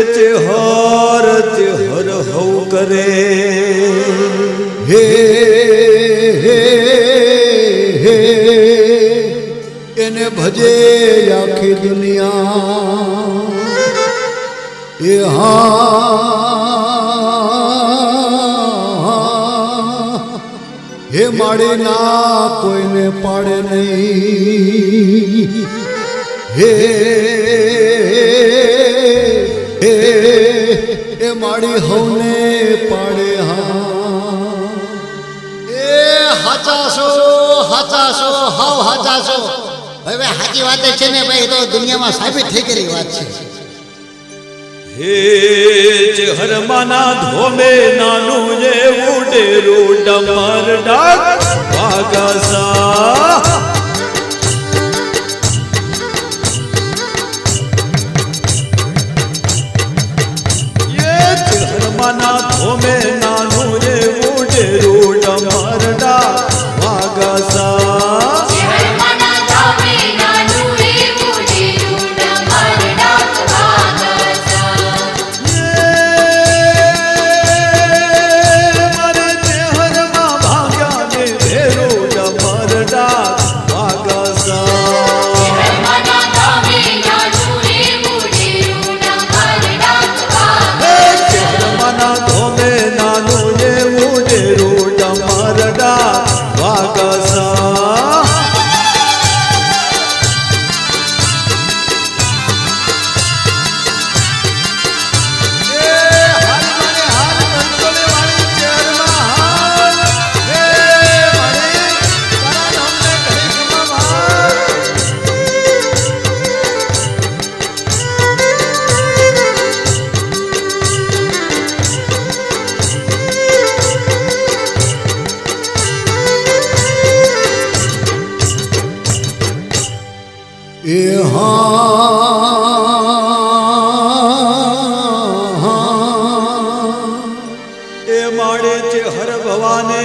चेहर चेहर हो करे हे हे हे એને ભજે આખી દુનિયા એ હે માડી ના કોઈને પાડે નહીં હે એ માડી હવને પાડે એ હાચાશો હાચાશો હાવ હાચાશો હવે સાચી વાત છે ને ભાઈ તો દુનિયામાં સાબિત થઈ ગયેલી વાત છે હે ચેહર માના ધોમે નાનું જેવું ડેરું ડમર ડાક વાગસા યે ચેહર માના ધોમે નાનું જેવું ડેરું ડમર ડાક વાગસા એ એ માડે ચેહર ભવાને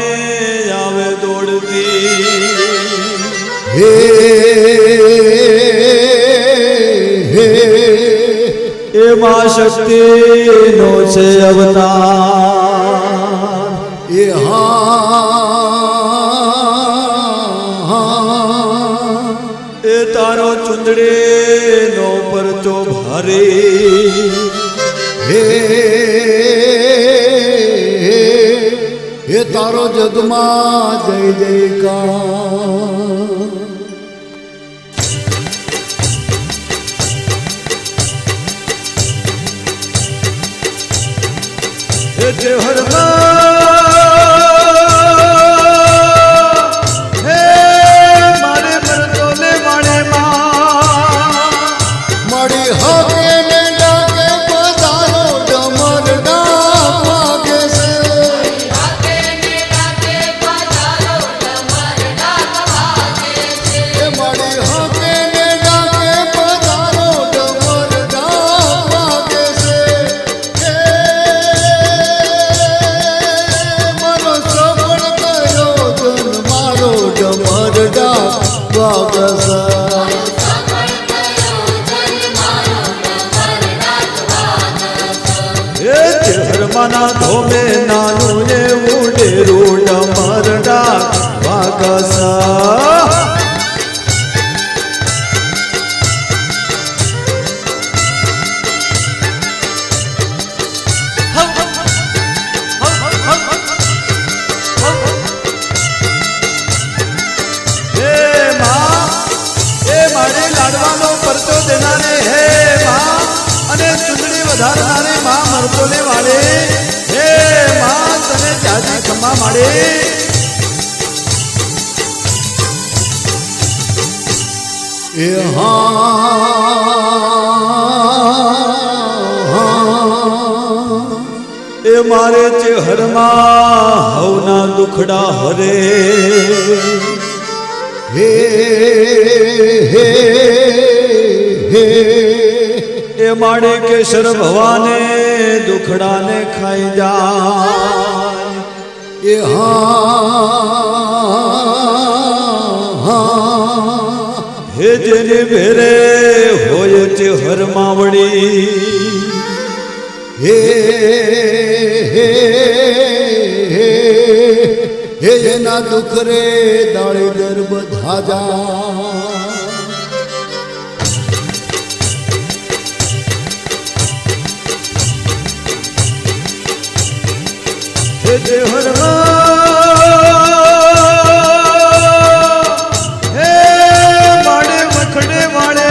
આવે દોડતી હે હે એ માં શક્તિ નો છે અવતાર એ એ તારો ચુંદડે નો પરચો ભારે હે હે તારો જગમાં જય જયકાર એ ચેહર માના ધોમે નાનું એવું ડેરું ડમર ડાક વાગસા લાડવાનો પરચો દેનારે હે માં અને ચુંદડી વધારનારે માં મરતોલે વાળે હે માં તને જાજી ખમા માડે એ એ મારે ચેહરમાં હવના દુખડા હરે હે હે હે એ માડે કેસર ભવાને દુખડાને ખાઈ જાય એ હે જેને ભેરે હોય ચેહર માવડી હે હે હે એના દુઃખ રે દાળી દર બધા જા હે હરવા હે માડે મખડે વાળે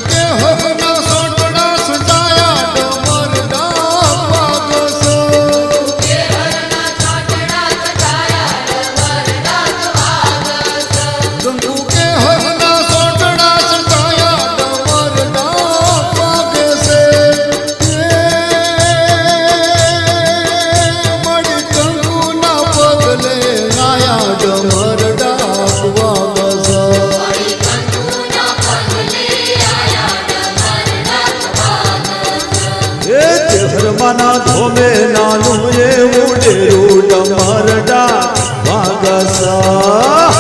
કે હરના સોટડા સજાયા ડમર ડાપાગસો કંકુ કે હરના સોટડા સજાયા ડમર ડાપાગસે મળી કંકુ ના પગલે આયા ડમર ડાપવાગસો એ હરમાના ધોમે નાનું એવું ડેરું ડમરડા વાગસા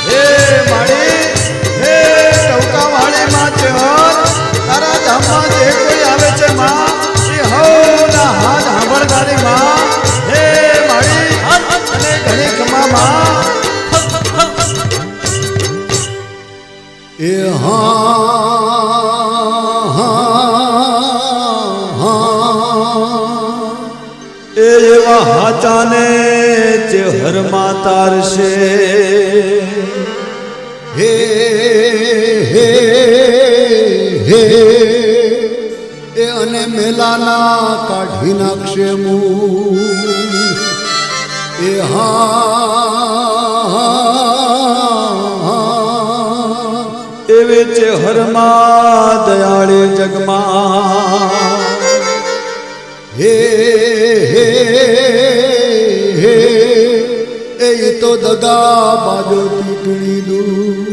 હે માળી હે ટવકા વાળી માં ચહર તારા ધામમાં જે કોઈ આવે છે માં એ હવના હાથ સાંભળનારી માં હે માળી અને ઘણી ખમા માં એ હા એ એવા હાચાને જે હરમાં તારશે હે હે હે એ અને મેલાના કાઢી નાખશે મું એ હા એવે છે હરમાં દયાળે જગમાં હે હે હે એ તો દગા બાજો ટીકડી દૂર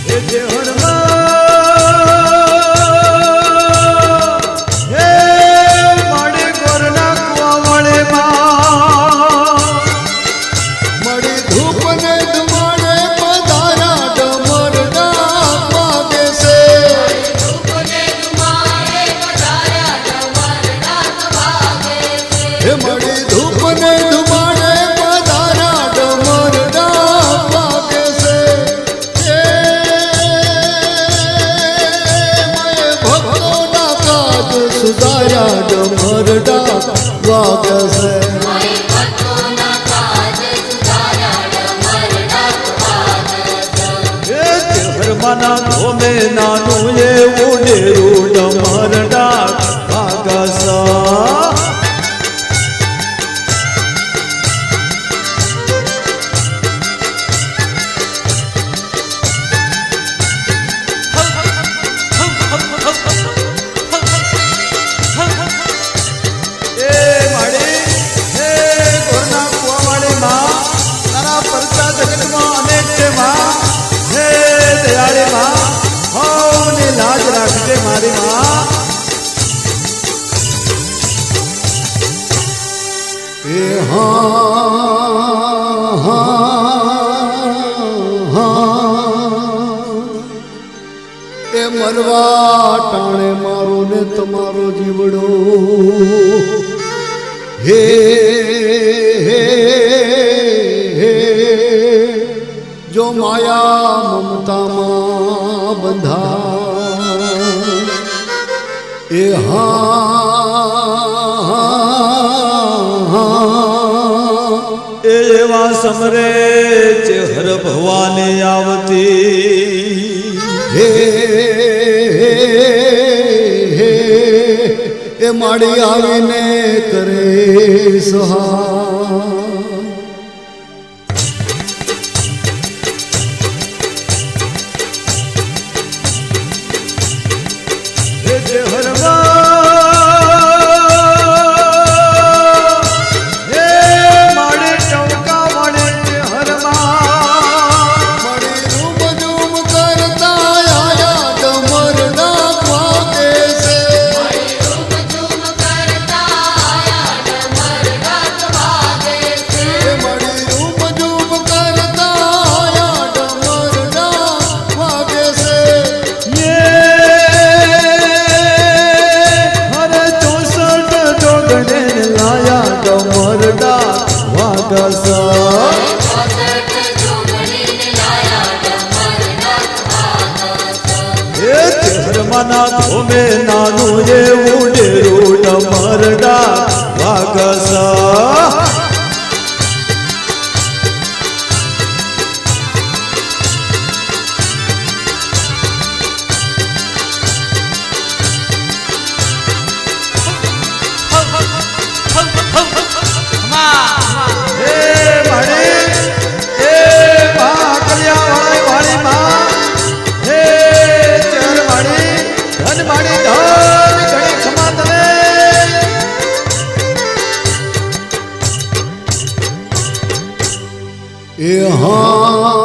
એ જે હરમાં હે માડે ગોરના કુવા વાળે માં મળી ધૂપ ને ધુમાડે પધારા ડમર ડાપાગે છે હે મળી ધૂપ ને ધુમાડે પધારા ડમર ડાપાગે છે એ મય ભક્તોના કાજ સુધાર્યા ડમર ડાપાગે છે એ જે હરમાના ધોમે નાનું એવું ડેરું ડમરડા વાગસા એ માળી હે ગોરના કુવા વાળી માં તારા પરચા જગતમાં અનેક છે માં હે દયાળી માં હવની લાજ રાખજે મારી માં એ હા એ મરવા ટાણે મારો ને તમારો જીવડો હે હે હે જો માયા મમતામાં બંધા એ હા એ એવા સમરે જે હર ભવાની આવતી હે હે એ માડી આવીને કરે સહા હે જે હરવા હે માડે ટવકા વાળે જોગણે લાયા ડમરડા વાગસા એ ચહેરમાના ધોમે નાનું એવું ડેરું ડમરડા વાગસા એ હા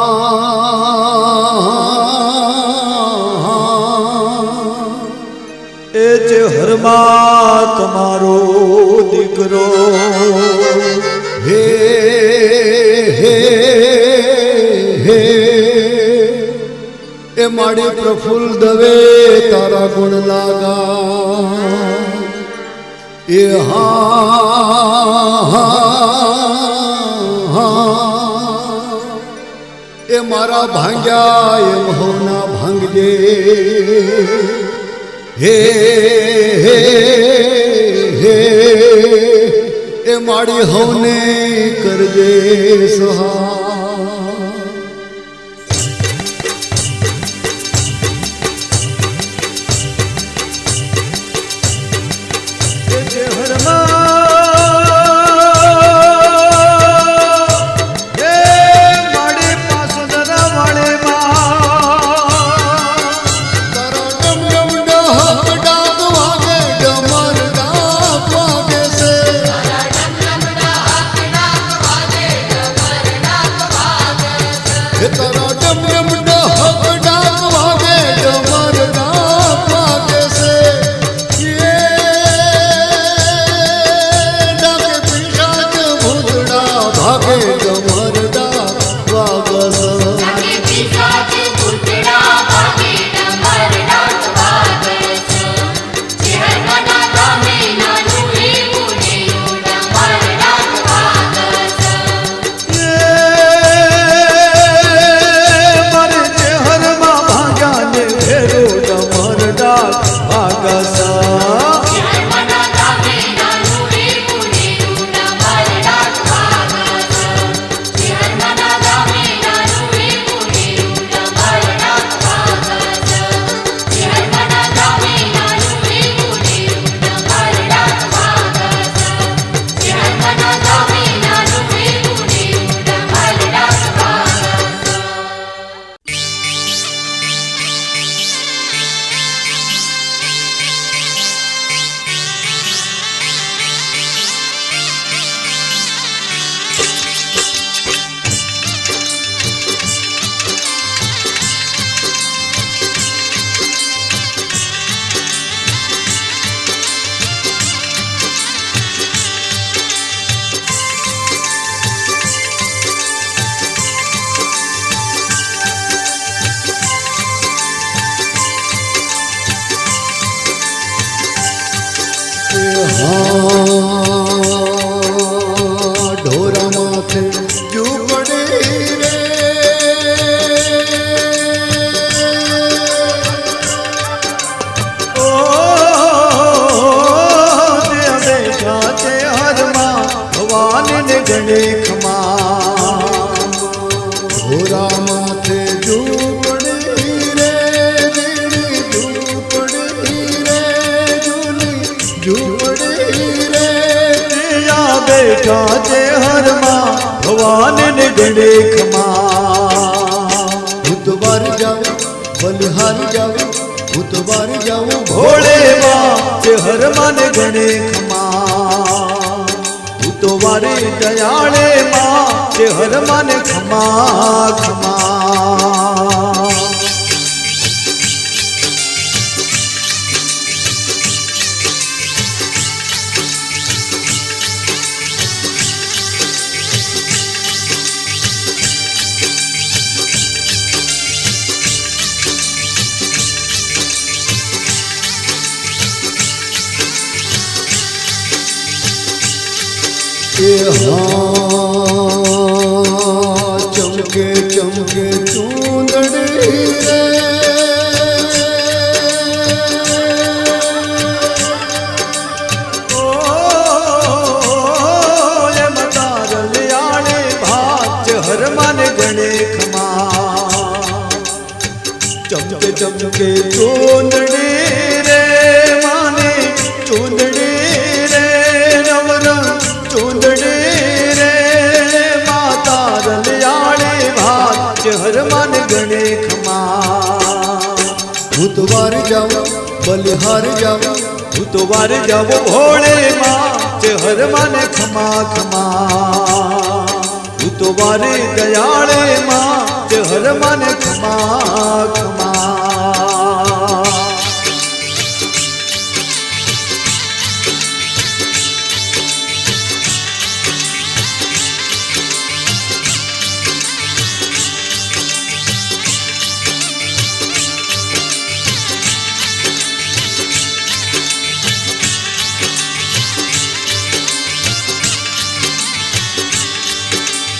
એ ચહેરમાં તમારો દીકરો હે હે હે એ માડી પ્રફુલ્લ દવે તારા ગુણ લાગા એ હા એ મારા ભાંગ્યા એમ હોના ભાંગજે હે હે હે એ માડી હવને કરજે સહા ઢોરા માથે ઝૂંપડી રે ઓ બેઠા છે હરમાં ભવાની ગણી ખમા ઢોરા માથે ઝૂંપડી રે ઝૂંપડી રે ઝૂંપડી રે બેઠા છે હરમાં ભવાની ગણી ખમા ભૂતવાર જાવ બલિહાર જાવ ભૂતવાર જાવ ભોળે માં છે હરમાં ગણી ખમા તો વારી દયાળે માં છે હરમાં ખમા ખમા એ હા ચમકે ચમકે ચૂંદડી રે ઓ એમ તારલિયાળે ભાત હરમાને ગણે ખમા ચમકે ચમકે ચૂંદડી રે માને ચૂંદડી રે નવરંગ ચૂંદડી રે માતા રલિયાળે ભાત હરમાન ગણે ખમા હું તો વાર જાઉં બલિહાર જાઉં હું તો વાર જાવો ભોળે માં હરમાન ખમા ખમા હું તો વારે દયાળે માં હરમાન ખમા ખમા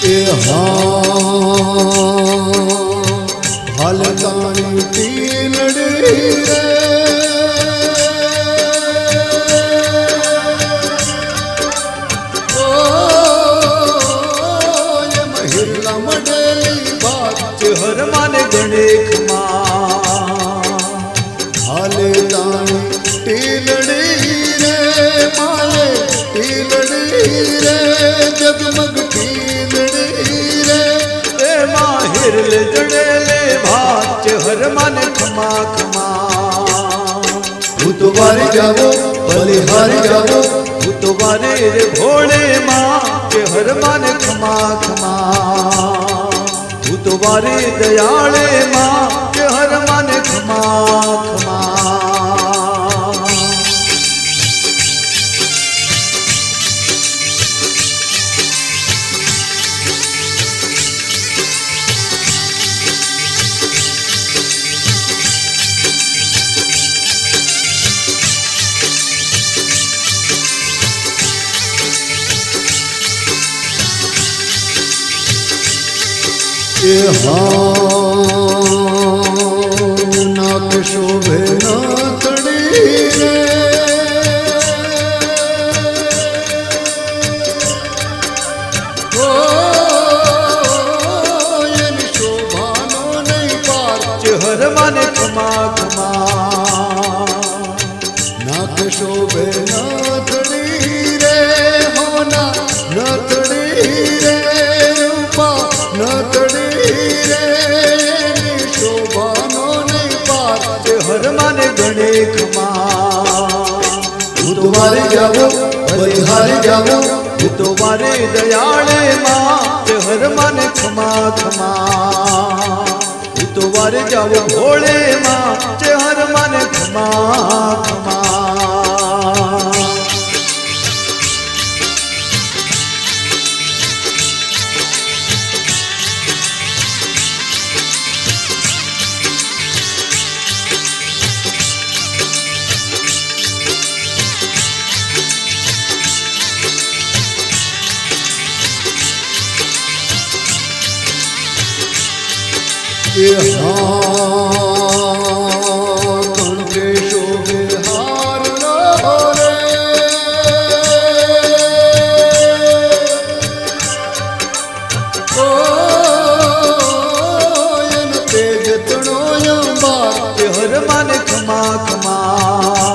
એ હા હાલતાની તીલડી રે ઓ એ મહિલા મડેલી બાત હરમાન ગણે ખમા હાલતાની તીલડી રે માલે તીલડી રે જગમગ હિરલે જડેલે ભાત હરમાન ખમા ખમા હું તો વારે જાવો બલિહાર જાવો હું તો વારે રે ભોળે માં હરમાન ખમા ખમા હું તો વારે દયાળે માં હરમાન ખમા ખમા એ હા નાક શોભે નાથડી રે ઓ એની શોભાનો નહીં પાર હરમાન ખમા ખમા નાક શોભે નાથડી રે હોના નાથડી રે રૂપા નાથડી રે શોભાનો નહીં પાર હરમાન ગણે ખમા હું તો વારે જાવો બલિહાર જાવો હું તો વારે દયાળે માં હરમાન ખમા ખમા હું તો વારે જાવો ભોળે માં હરમાન ખમા ખમા એ હા કંઠે શોભે હાર રે ઓ એન તેજ તણો અંબાર હરમાન ખમા ખમા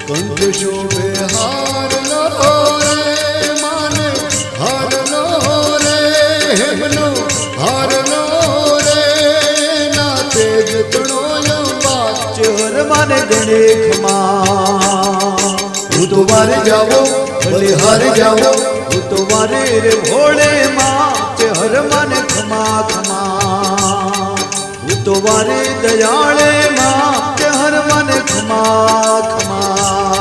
કંઠે શોભે હાર રે માને હાર રે હેમનો હાર હરમાન ગણે ખમા હું તો વારે જાવો બલિહાર જાવો હું તો વારે રે ભોળે માં હરમાન ખમા ખમા હું તો વારે દયાળે માં હરમાન ખમા ખમા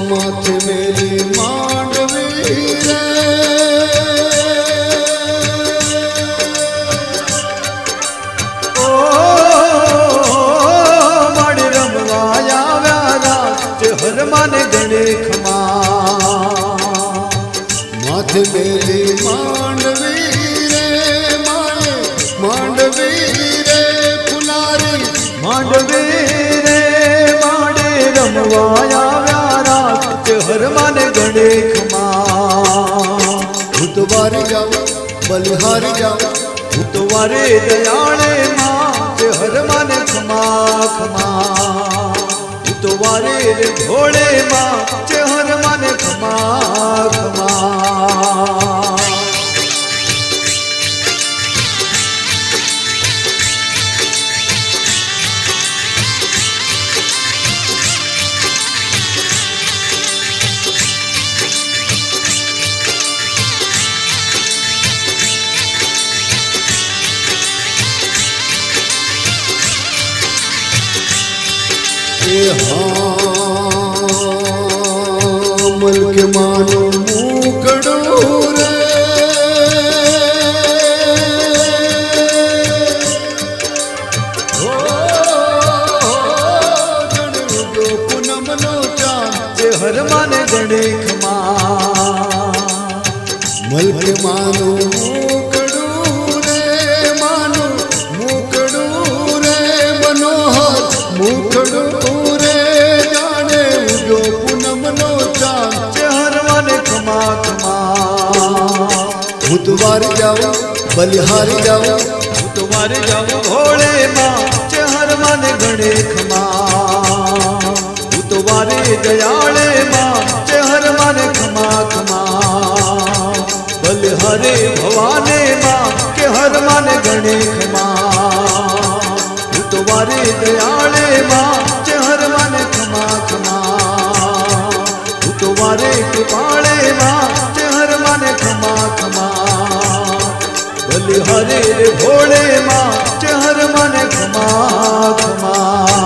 માથે મેલી માંડવી રે ઓ માડી રમવા આવ્યા રાજ હરમાને ગણે ખમા માથે મેલી માંડવી રે માએ માંડવી રે પુનારી માંડવી રે માડે રમવા આવ્યા રાજ હરમાને ગણે ખમા ભૂતવારી જાઓ બલિહારી જાઓ ઉતવારે દયાળે માં હરમાને ખમા ખમા ઉતવારે ભોળે માં હરમાને ખમા ખમા મલકે માનો મુકડું રે પૂનમનો ચાંદ હરમાને ગણે ખમા મલકે માનો મુકડું રે માનો મુકડું રે મનોહર મુકડું રે જાણે ઉજો પૂનમનો ચાંદ હરમાને ખમા ખમા ભૂતવારી જાઓ બલિહારી જાઓ તમારે જાવું ભોળે માં હરમાને ગણે ખમા ઉતવારે દયાળે માં હરમાને ખમા ખમા બલહરે ભવાને માં કે હરમાને ગણે ખમા ઉતવારે દયાળે માં હરમાને ખમા ખમા ઉતવારે કૃપાળે માં હરમાને ખમા ખમા બલહરે ભોળે માં હરમાને ખમા ખમા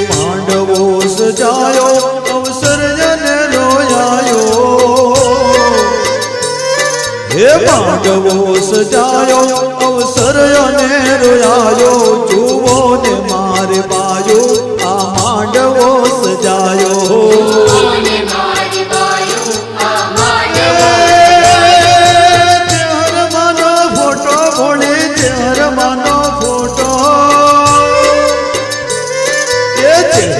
માંડવો સજાયો અવસર જને રોયાયો હે માંડવો સજાયો અવસર અને રોયાયો જુઓ ને મારે બાયો આ માંડવો સજાયો હરમાનો ફોટો ભોળે હરમાનો ફોટો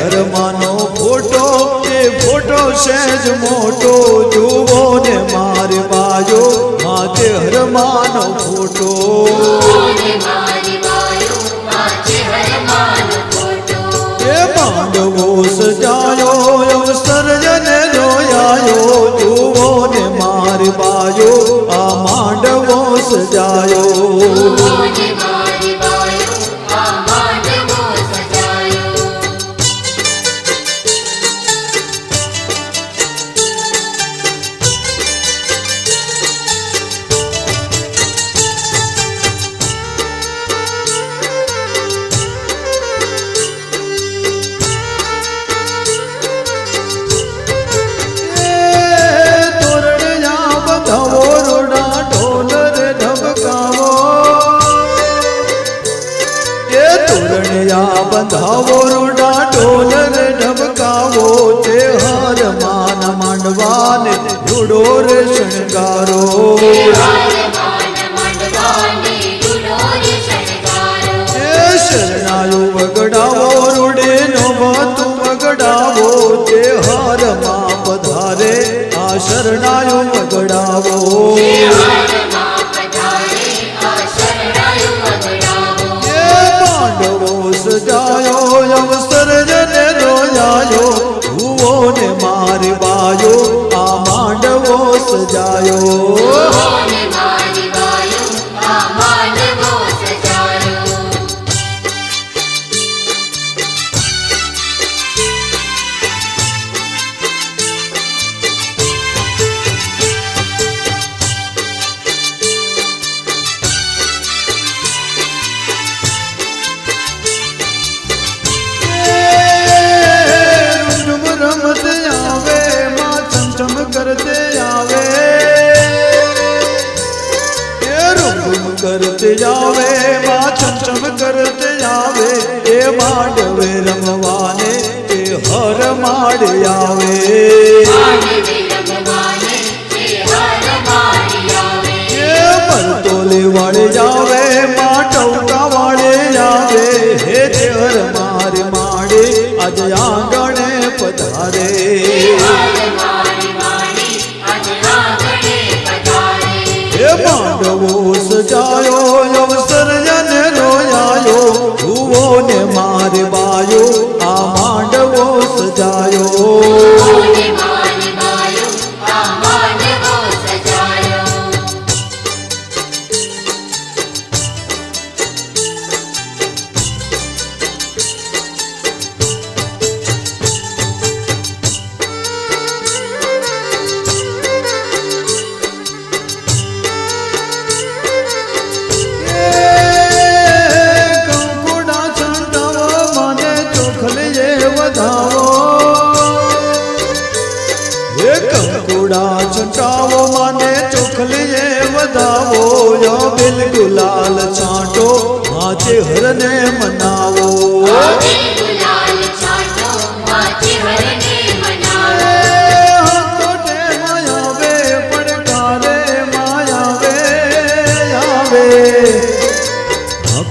હરમાનો ફોટો એ ફોટો સહેજ મોટો જુઓ ને મારે બાજો માથે હરમાનો ફોટો એ માંડવો સજાયો અવસર જને રોયાયો જુઓ ને મારે બાજો આ માંડવો સજાયો બંધાવો રૂડા ઢોલ રે ઢબકાવો તે હાર માન માંડવાને રૂડો રે શણગારો એ શરણાયો વગડાવો રૂડે નો ભાતું વગડાવો તે હાર માં પધારે આ શરણાયો વગડાવો સજાયો અવસર જને રોયાયો જુઓ ને મારી બાયો આ માંડવો સજાયો करते जावे माँ छम छम करते जावे ए मांडवे रमवाने ए हर माड़ आवे ए परतोले वाले जावे माँ टौका वाले जावे हे हर मार माड़े आज आंगणे पधारे मांडवो सजायो अवसर जन रोयायो भुवो ने मार बायो आ मांडवो सजायो छटावो माने चोखलिए वधावो यो बिल गुलाल छाटो माचे हरने मनावो हाथोटे मायावे पड़कारे मायावे आवे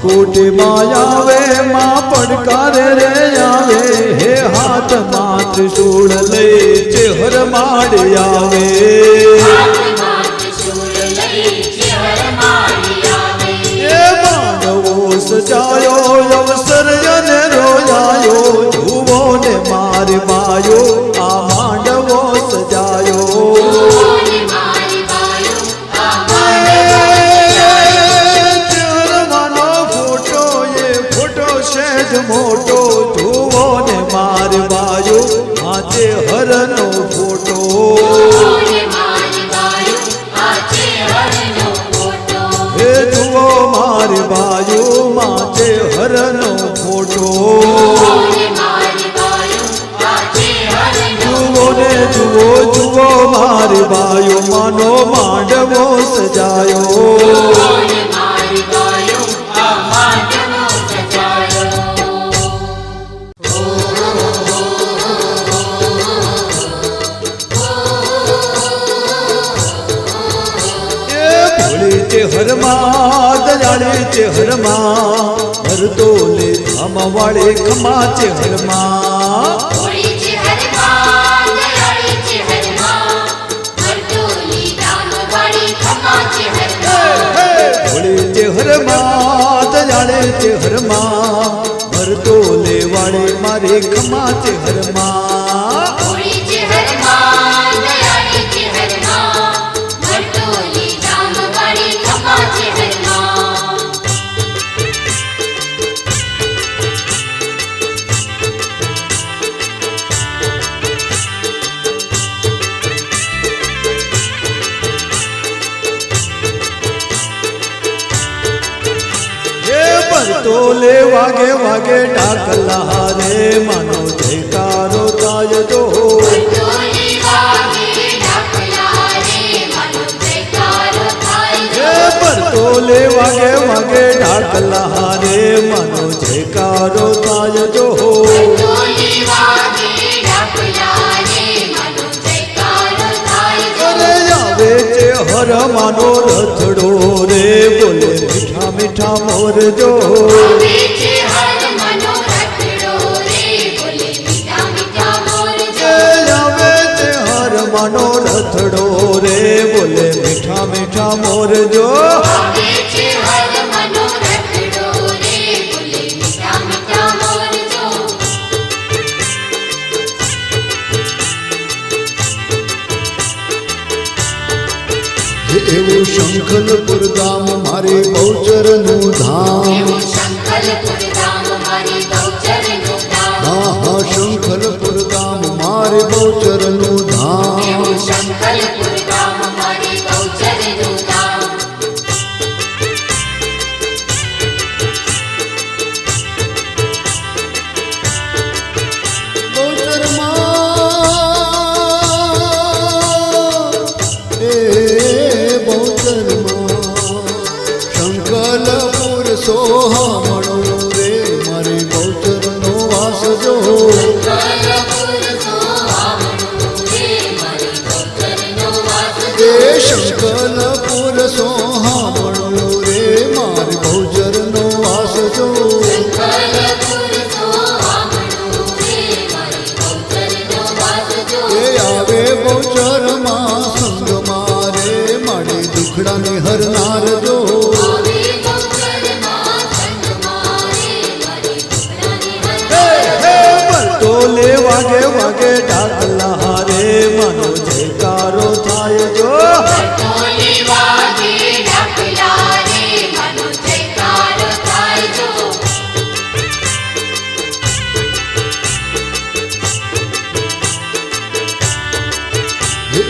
कोटे मायावे माँ पड़कारे रे आवे हे हाथ मात्र सूड़ ले चेहर माड़ आवे ये मानवो सजायो अवसर जन रोयायो धुवो ने मार बायो आ मांडवो सजायो मोटो धुवो ने मार बायो आचे हरनो फोटो हे धुवो मार बायो माचे हरनो फोटो धुवो ने धुवो धुवो मार बायो मानो मांडवो सजायो हरमा दयाले चे हरमा हर तोले हम वाले खमा चे हरमा भोली चे हरमा दयाले चे हरमा हर तोले हम वाले खमा चे हरमा भोली चे हरमा दयाले चे हरमा हर तोले वाले मारे खमा चे हरमा भोली चे हरमा दयाले चे हरमा हर तोले तोले वागे वागे ढाकला रे मानो जयकारो ताज दो तोले वागे वागे ढाकला रे मानो जयकारो ताज दो अरे चे हर मानो रथड़ो रे बोले मीठा मीठा मोर जो मानो रथड़ो रे बोले मीठा मीठा मोर जो એવું શંખલપુર ગામ મારે બહુચરનું ધામ હા હા શંખલપુર ગામ મારે બહુચરનું ધામ વાસજો એ શંકરપુર સોહામણો રે મારી બહુચરનો વાસજો એ આવે બહુચરમાં સંગ મારે મારી દુખડાને હરનાર જો તોલે વાગે વાગે ઢાકલા રે મનો જયકારો થાય જો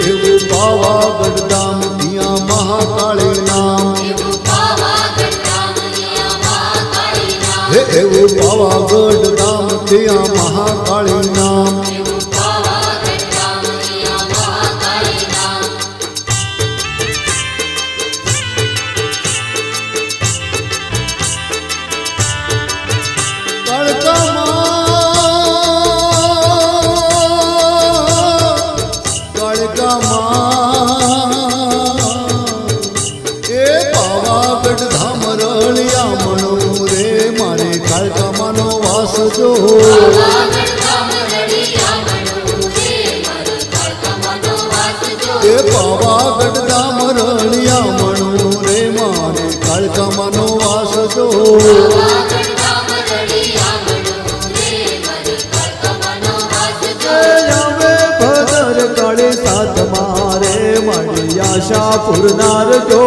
એવું પાવાગઢ ધામ ત્યાં મહાકાળી નામ એવું પાવાગઢ ધામ ત્યાં મહાકાળી નામ એ પાવાગઢ ધામ રળિયા મણો રે મારે કાળકામાનો વાસજો એ પાવાગઢ ધામ રળિયા મણો રે મારે કાળકામાનો વાસજો આવે ભદર કાળી સાથ મારે મારી આશા પૂરનાર જો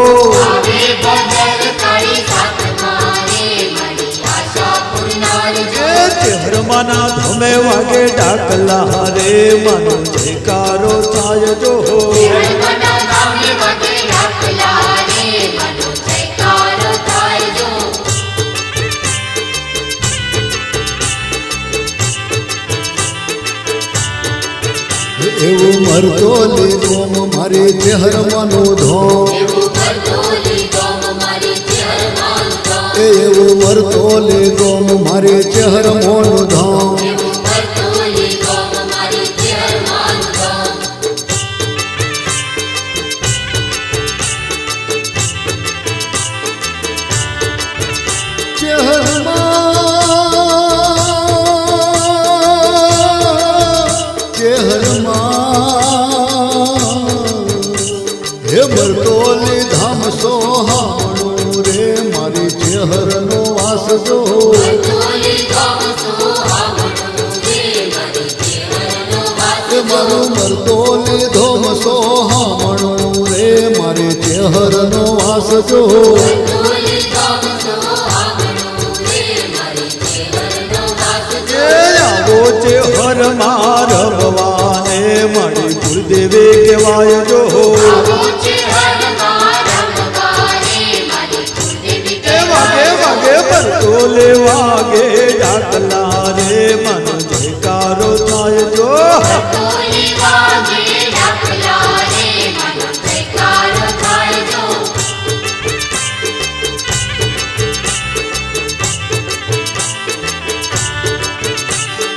ચહેરમાના ધમે વાગે ઢાકલા રે મનો જયકારો થાય જો એવું મરતો લે ગોમ મારે ચહેરમાનો ધોમ એવું મરતો લે ગોમ મારે ચહેરમાનો ધોમ હે મરતોલી ધામ સોહામણું રે મારી ચહેરનો વાસજો એ મારું મરતોલી ધામ સોહામણું રે મારી ચહેરનો વાસજો આવો છે હર માર ભવાને મળી ગુરુદેવે કહેવાય જો વાગે વાગે બરતોલે વાગે ઢાકલા રે મનો જયકારો થાય જો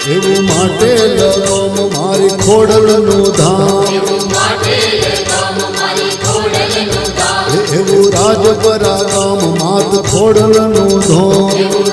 એવું માટે લગમ મારી ખોડલનું ધામ એવું રાજપરા ગામ માત ખોડલનું ધોમ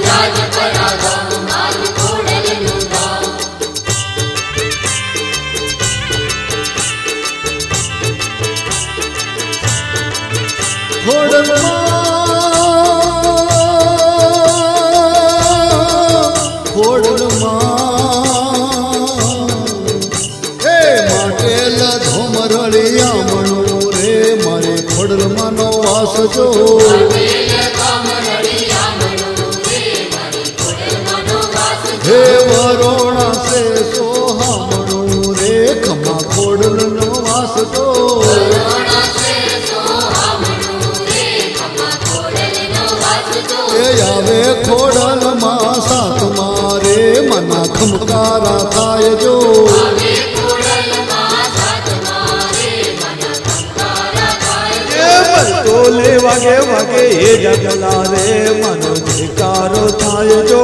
ખોડલમાંનો વાસજો હે વરોણા સે સોહામણું રે ખમા ખોડલનો વાસજો એ આવે ખોડલમાં સાત મારે મના ખમકારા થાય જો તોલે વાગે વાગે એ ઢગલા રે મનો જયકારો થાય જો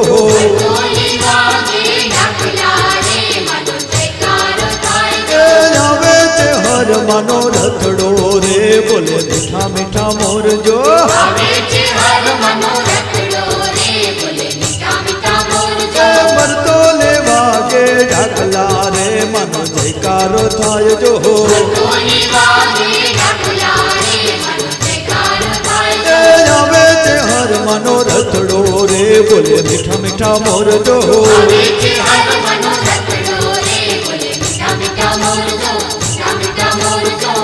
માનો રથડો રે બોલે મીઠા મીઠા મોર જો આવે છે હર મનોરથડો રે બોલે મીઠા મીઠા મોર જો મરતો લે વાગે ઢાકલા રે માનો જયકારો થાય જો તોની વાગે ઢાકલા રે મન જયકાર થાય એ આવે છે હર માનો રથડો રે બોલે મીઠા મીઠા મોર જો આવે છે હર મનોરથડો રે બોલે મીઠા મીઠા મોર જો મીઠા મીઠા મોર જો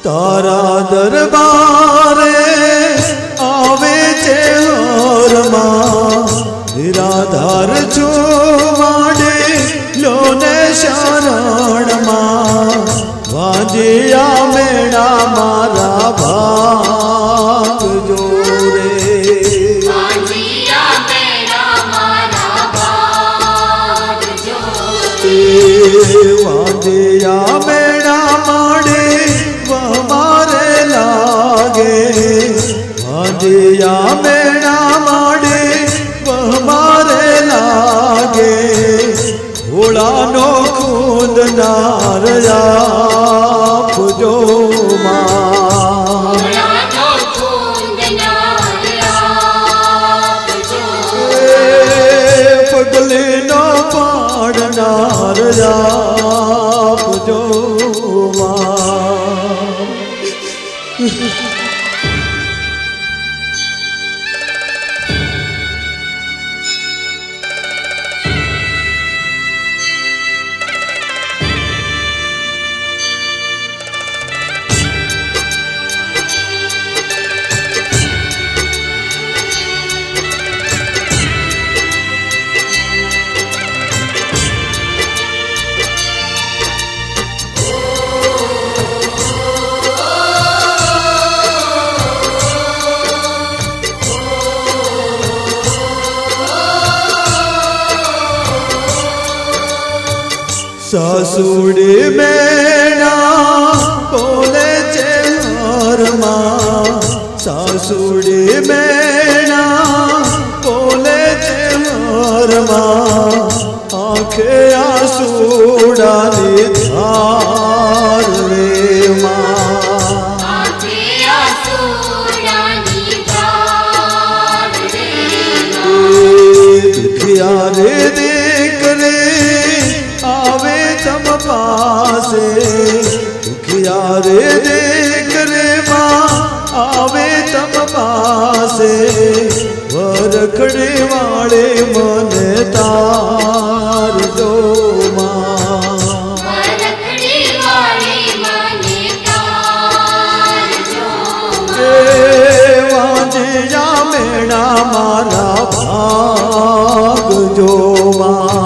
તારા દરબારે આવે છે હરમાં નિરાધાર છો માંડે લોને શરણમાં વાંજિયા મેળા મારા ભાગ જોડે વાંજિયા મેળા મારા ભાગ જો વાંજિયા મેળા માંડે મારે લાગે વાંજિયા મેળા માંડે મારે લાગે ભોળાનો ખુદ નારયા માં ભોળાનો ખૂંદ નારયા જો પગલીનો પાડનાર આપજો માં સાસુડી મેણા બોલે છે હરમાં સાસુડી મેણા બોલે છે હરમાં આંખે આસુડાની ધાર રે માં આંખે આસુડાની ધાર રે દુખિયા રે દીકરે આવે તમ પાસે દુખિયા રે દીકરે માં આવે તમ પાસે વરખડે વાળે મને તાર દો માં વરખડી વાળી મને તાર જો એ વાંજિયા મેણા મારા ભાગ જો માં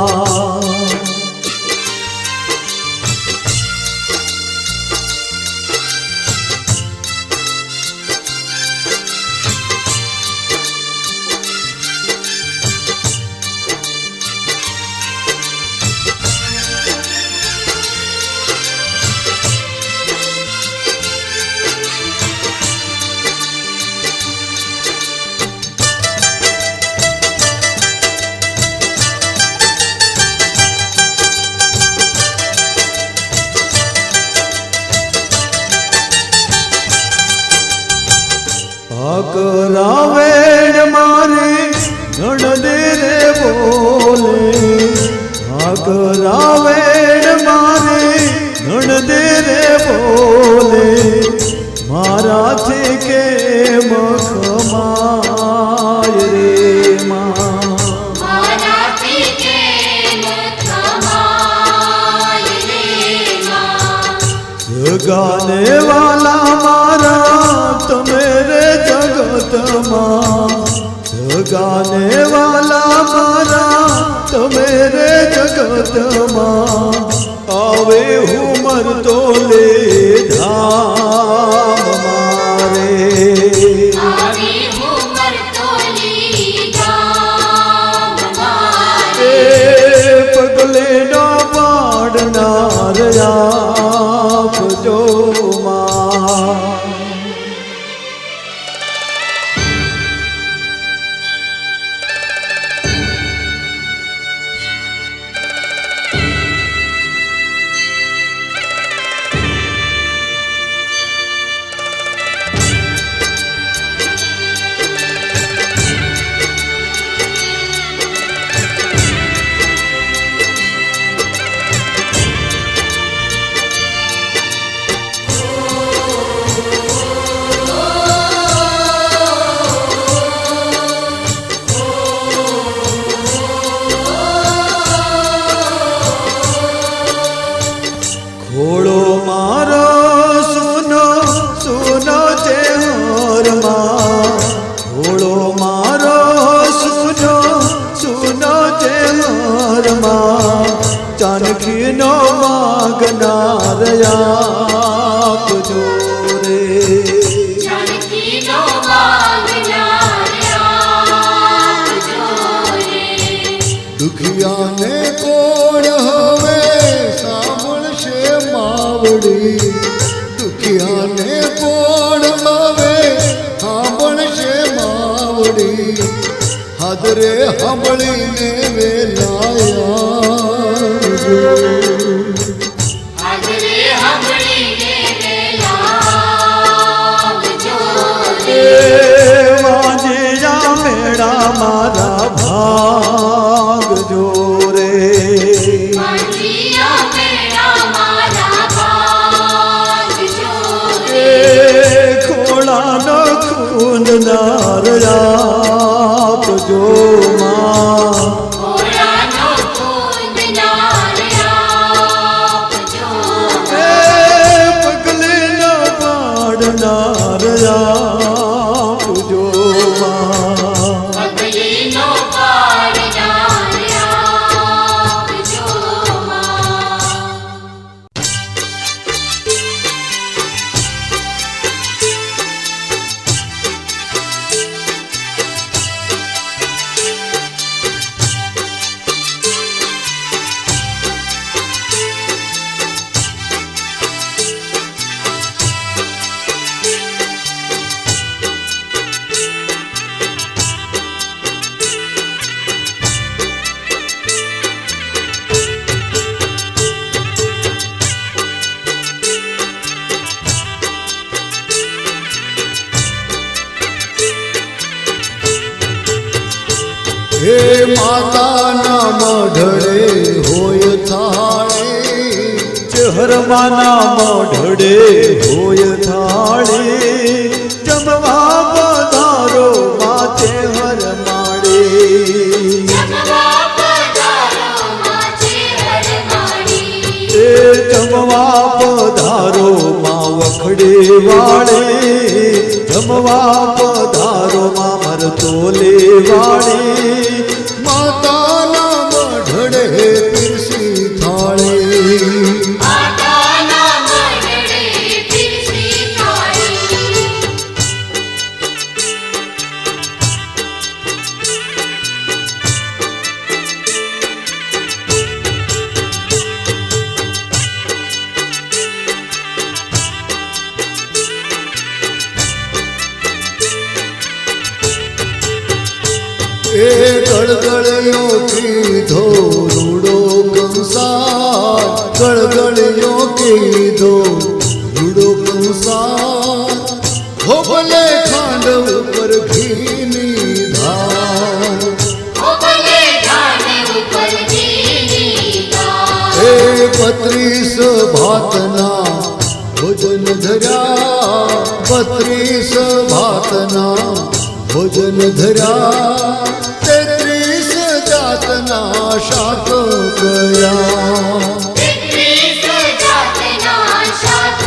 કરાવેણ મારે નણદે રે બોલે કરાવેણ મારે નણદે રે બોલે મારાથી કેમ ખમાય રે માં મારાથી કેમ ખમાય જગાને વાલા મારા તમે રે જગતમાં જગાને વાલા મારા તમે રે જગતમાં આવે હું મરતો લે ધામ મારે આવે હું મરતોલી ગામ મારે પગલે ના પાડનાર આપજો માં ઘોડો મારો સુનો સુનો ચેહરમાં ઘોડો મારો સુનો સુનો ચેહરમાં ચાનકીનો માગનાર આપજો રે જાનકીનો માંગનાર આપજો રે દુખિયાને કોણ હવે સાંભળશે માવડી દુખિયાને કોણ હવે સાંભળશે માવડી હાદરે સાંભળીને વેલાયા હાજરે હમણીને વેલાવજો રે વાજિયા મેળા મારા ભાગજો રે વાંજિયા મેળા મારા ભાગજો રે ખોળાનો ખૂન આપજો માં ઘોડાનો કુંદ નાર આપજો પગલે ના પાડનાર આપજો માં પગલીનો પાડનાર આપજો માં હે માતાના મઢડે હોય થાળે ચહરમાના મોઢડે હોય થાળી જમવા પધારો માથે હર માડે જમવા પધારો માથે હરમાળી એ જમવા પધારો માં વખડે વાળે જમવા પધારો માં મરતોલે વાળે માતાના મઢડે પીરસી થાળે માતાના મઢડે પીરસી થાળી એ ગળગળિયો કીધો રૂડો કંસાર ગળગળિયો કીધો રૂડો કંસાર હો ભલે ખાંડ ઉપર ઘીની ધાર ઓ ભલે ધાને ઉપર ઘીની ધાર એ 32 ભાતના ભોજન ધર્યા 32 ભાતના ભોજન ધર્યા 33 જાતના શાક કર્યા 33 જાતના શાક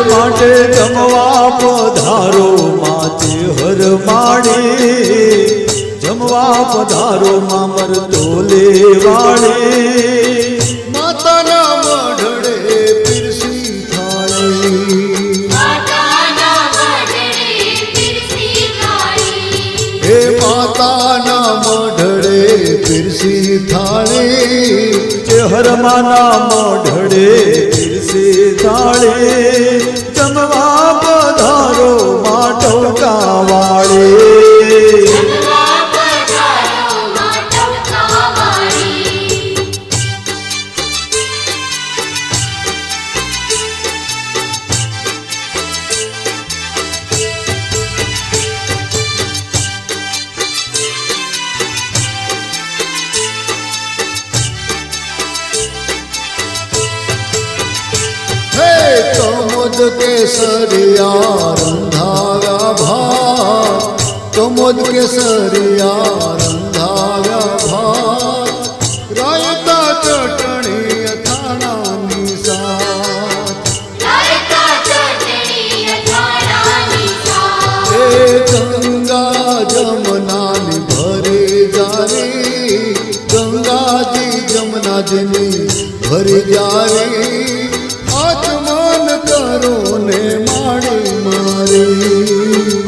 માટે જમવા પધારો માતે હર માડી જમવા પધારો મામર તોલે વાળી માતાના મઢડે પીરસી થાળી માતાના મઢડે પીરસી થાળી હે માતાના મઢડે પીરસી થાળી જે હરમાના મોઢડે પીરસી થાળી જમવા પધારો માટવકા વાળી જમવા પધારો માં ટવકા વાળી હે કમોદ કેસરિયા રંધાવ્યા ભાત કમોદ કેસરિયા રંધાવ્યા ભાત રાયતા ચટણી અથાણાની સાથ રાયતા ચટણી અથાણાની સાથ એ ગંગા જમનાની ભરી જારી ગંગાજી જમનાજીની ભરી જારી આચમન કરો ને માડી મારી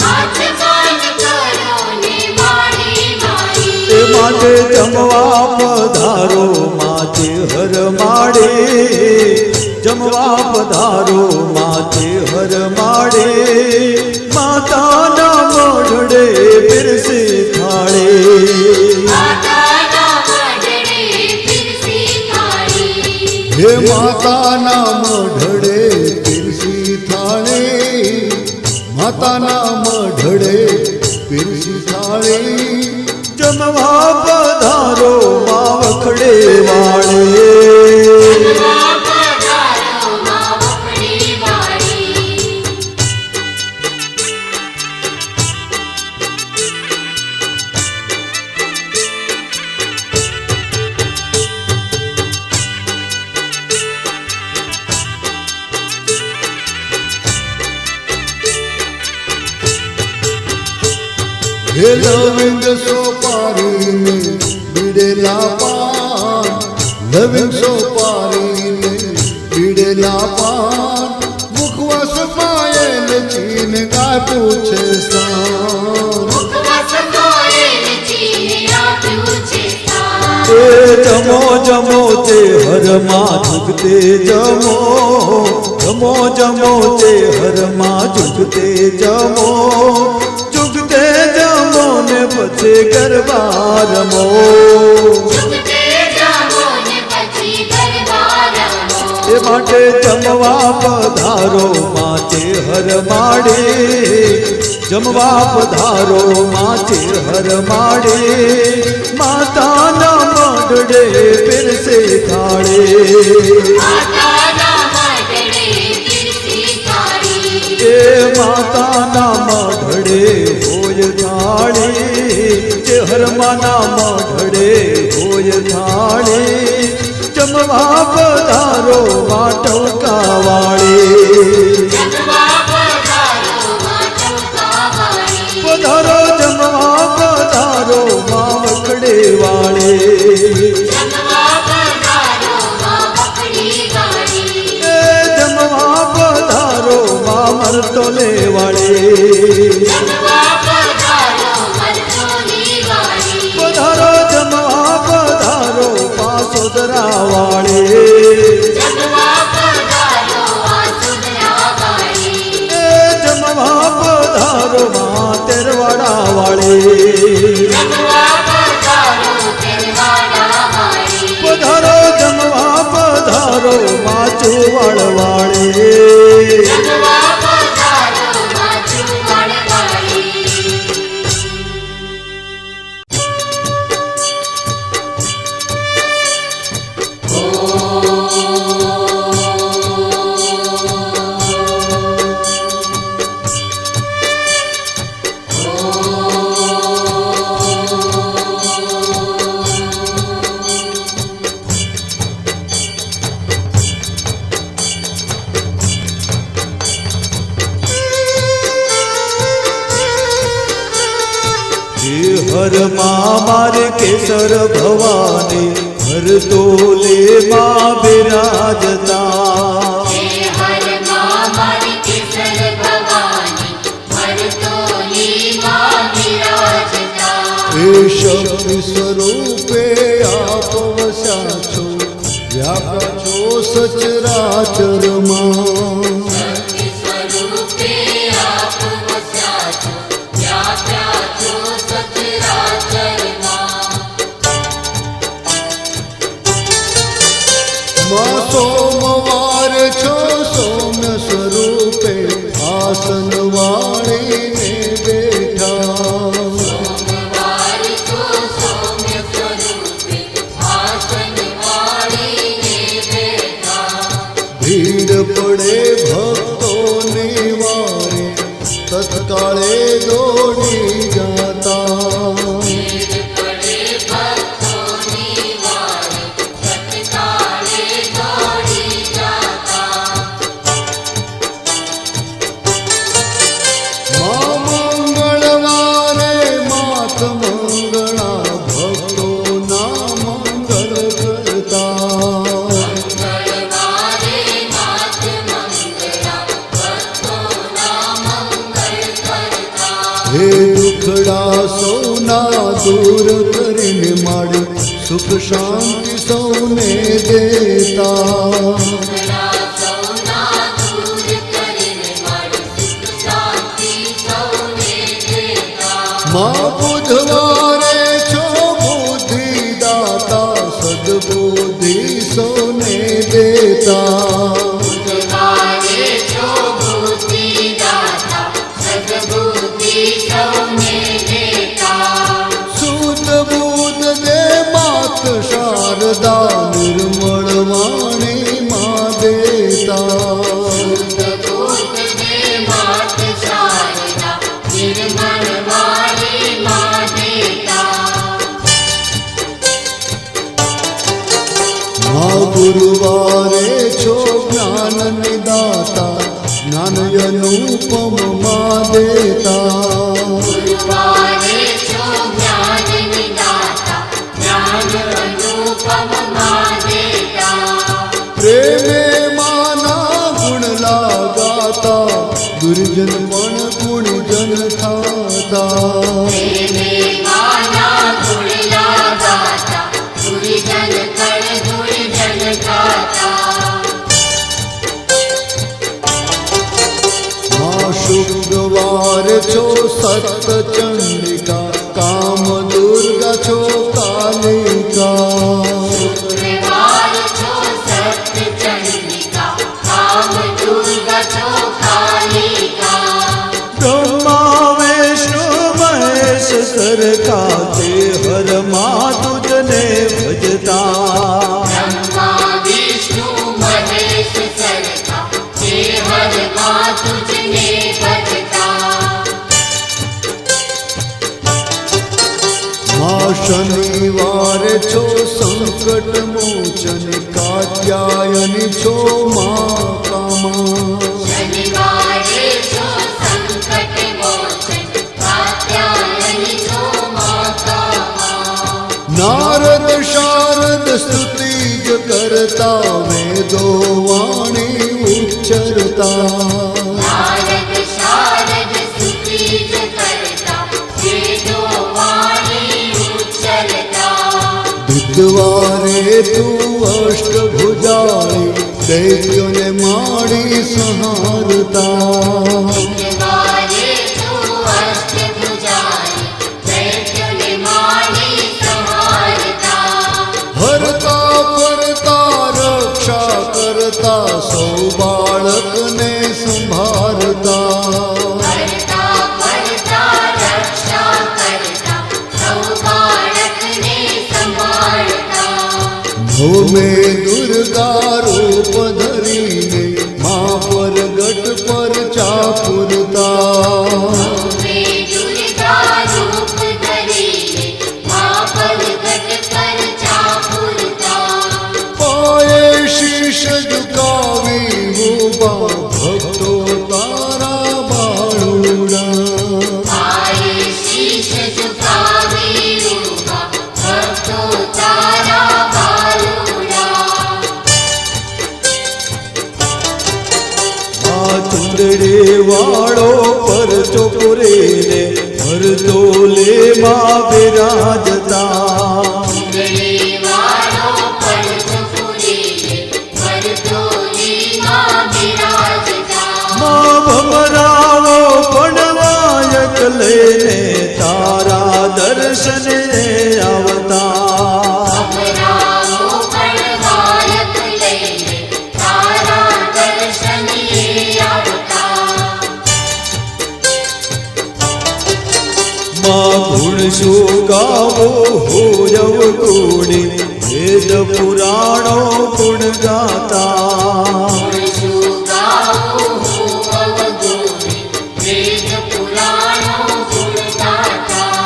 આચમન કરો ને માડી માડી તે માટે જમવા પધારો માતે હર માડી જમવા પધારો માતે હર માડી માતાના મોઢડે પીરસી થાળી માતાના મઢડે પીરસી થાળી હે માતાના મઢડે પીરસી થાળી માતાના મઢડે પીરસી થાળી જમવા પધારો માવખડે વાળે જમવા પધારો માં વખડી વાળી હે લવિંગ સોપારીને બીડેલા પાન લવિંગ સોપારીને બીડેલા પાન મુખવાસ પાયેલ ચીન ગાય પૂછે સ્થાન મુખવાસ કોયેલ ચીને આપ્યું છે સ્થાન તે જમો જમો તે હરમાં ઝુકતે જમો જમો જમો તે હરમાં ઝુકતે જમો ઝુકતે જમો ને પછી ગરબા રમો ઝુકતે જામો ને પછી ગરબા રમો એ માટે જમવા પધારો માતે હર માડી જમવા પધારો માતે હર માડી માતાના મોઢડે પીરસે થાળી માતાના મઢડે પીરસી થાળી એ માતાના મોઢડે હોય થાળી જે હરમાના મોઢડે હોય થાળી જમવા પધારો માટવકા વાળી જમવા પધારો માં ટવકા વાળી પધારો જમવા પધારો માવખડે વાળી જમવા પધારો માં વખડી વાળી એ જમવા પધારો મામર તોલે વાળી જમવા પધારો મરચોલી વાળી પધારો જમવા પધારો પાસોદરા વાળી જમવા પધારો આસુદરા વાળી એ જમવા પધારો મા તેરવાડા વાળી જમવા પધારો તેરવાડા વાળી પધારો જમવા પધારો મા ચુવાડ વાળી જમવા પધારો માં ચુવાડ વાળી હરમાં મારે કેસર ભવાની હર તોલે માં બિરાજતા હે હર માં મારી કેસર ભવાની મરતોલીમાં બિરાજતા એ શક્તિ સ્વરૂપે આપ વસ્યા છો વ્યાપ્યા છો સચરાચરમાં શક્તિ સ્વરૂપે આપ વસ્યા છો વ્યાપ્યા છો સચરાચરમાં માં સોમવાર છો સૌમ્ય સ્વરૂપે આસન વાળીને બેઠા સોમવાર છો સૌમ્ય સ્વરૂપે આસન વાળીને બેઠા ભીડ પડે ભક્તોની વારે તત્કાળે દોડી જાતા ભીડ પડે ભક્તોની વારે તત્કાળે દોડી જાતા માં મંગળવારે માત મંગળા ભક્તોના મંગળ કરતા મંગળવારે માત મંગળા ભક્તોના મંગળ કરતા હે દુખડા સૌના દૂર કરીને માડી સુખ શાંતિ સૌને દેતા સદા સૌના દૂર કરીને મારી સુખ શાંતિ સૌને દેતા માં બુધવારે છો બુદ્ધિદાતા સદબુદ્ધિ સૌને દેતા બુધવારે છો બુદ્ધિદાતા સદબુદ્ધિ સૌને દેતા શુદ્ધ બુદ્ધ દે માત શારદા નિર્મળ વાણી માં દેતા બુદ્ધ દે માત શારદા નિર્મળ વાણી માં દેતા માં ગુરુવારે છો જ્ઞાન નિદાતા જ્ઞાન અનુપમ માં દેતા ગુરુવારે છો જ્ઞાન નિદાતા જ્ઞાન અનુપમ માં દેતા પ્રેમે માના ગુણ લાગાતા દુર્જન પણ ગુણજન થાતા પ્રેમે માના ગુણ લાગાતા ગુરુજન કળ ગુરુજન ગાતા માં શુક્રવાર છો સત ચંડિકા કામ દુર્ગા છો કાલિકા શુક્રવાર છો સત્ય ચંડિકા કામ દુર્ગા છો કાલિકા બ્રહ્મા વિષ્ણુ મહેશ સરખા તે હરમાં તુજને ભજતા બ્રહ્મા વિષ્ણુ મહેશ સરખા જે હરમાં તુજને ભજતા માં શનિવારે છો સંકટ મોચન કાત્યાયની છો માં કામા શનિવારે છો સંકટ મોચન કાત્યાયની છો માતા નારદ શારદ સ્તુતિ જ કરતા વેદો વાણી ઉચ્ચરતા નારદ શારદ સ્તુતિ જ કરતા વેદો વાણી ઉચ્ચરતા બુધવારે તું અષ્ટભુજાળી દૈત્યોને માડી સંહારતા બુધવારે તું અષ્ટભુજારી દૈત્યોને મારી સંહારતા હરતા ફરતા રક્ષા કરતા સૌ બાળકને સંભાળતા કરતા કરતા રક્ષા કરતા સૌ બાળકને સંભાળતા ભૂમે દુર્ગા રૂપ ધરીને મા પરગટ પર ચાપુરતા મે દુર્ગા રૂપ ધરીને મા પરગટ પર ચાપુરતા પાયે શીશ ઝુકાવી ઉભા ભક્તો તારા બાળુડા આયે શીશ ઝુકાવે વાળો પરચો પૂરીને ભરતો લે માં બિરાજતા ચુંદડી વાળો પરચો પૂરીને વરતોલીમાં બિરાજતા. માં ભમરાવો પડવાયક લઈને તારા દર્શને આવતા ભમરાઓ પડવાયક લઈને તારા દર્શને આવતા. માં ગુણ શું ગાવો હોય અવગુણી વેદ પુરાણો ગુણ ગાતા શું ગાઓ હું અવગુણી, વેદ પુરાણો ગુણ ગાતા.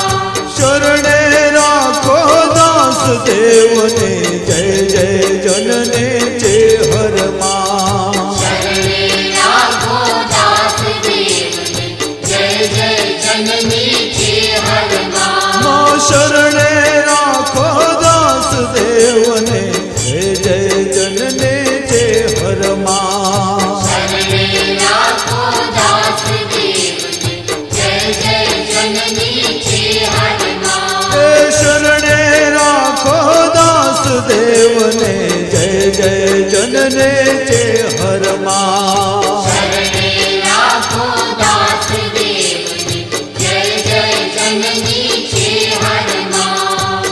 શરણે રાખો દાસ દેવને જય જય જનને જે હરમાં શરણે રાખો દાસ દેવને, જય જય જનની જે હરમાં. માં શરણે રાખો દાસ દેવને જય જય જનને જે હરમાં શરણે રાખો દાસ દેવને, જય જય જનની જે હરમાં. એ શરણે રાખો દાસ દેવને જય જય જનને જે હરમાં શરણે રાખો દાસ દેવને, જય જય જનની જે હરમાં.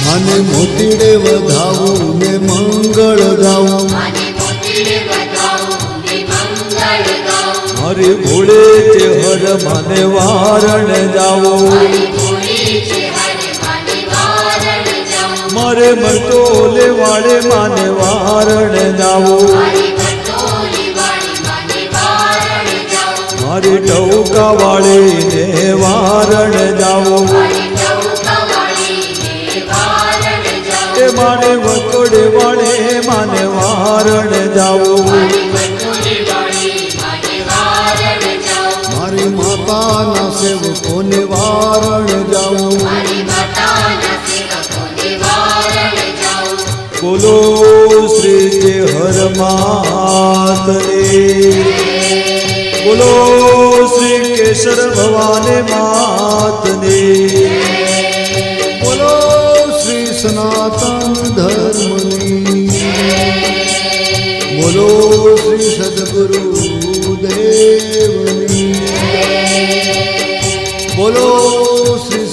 મને મોતીડે વધાવું ને મંગળ ગાવું માને મોતીડે વધાવું ને મંગળ ગાવું. મારી ભોળે તે હર માને વારણ જાવો મારી ભોળી છે હરે માને વારણ જાઉં. મારે મરતોલે વાળે માને વારણ જાવો મારી ભટોલી વાળી માને વારણ જાઉં. મારી ટૌકા વાળીને વારણ જાવો મારી ચૌકા વાળીને વારણ જાઉં. એ માને વકોડે વાળે માને વારણ જાવો મારી ભટોલી વાળી માને વારણ જાઉં. મારી માતાના સેવકોને વારણ જાઉં મારી માતાના સેવકોને વારણ જાઉં. બોલો શ્રી જે હર માતને બોલો શ્રી કેશર ભવાને માતને બોલો શ્રી સનાતન ધર્મની બોલો શ્રી સદગુરુ દેવની બોલો શ્રી